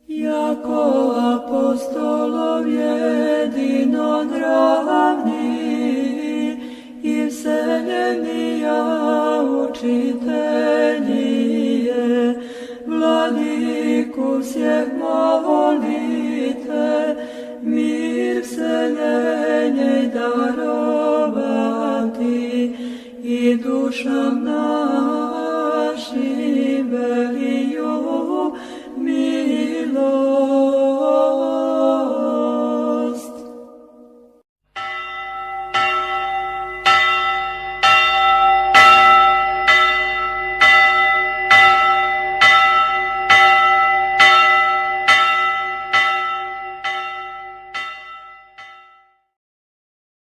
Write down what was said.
Jako apostolov jedinodravni i vseljenija učiteljiye, Vladiku всех molite, mir vseljenje darovati i dušam našim veliju milost.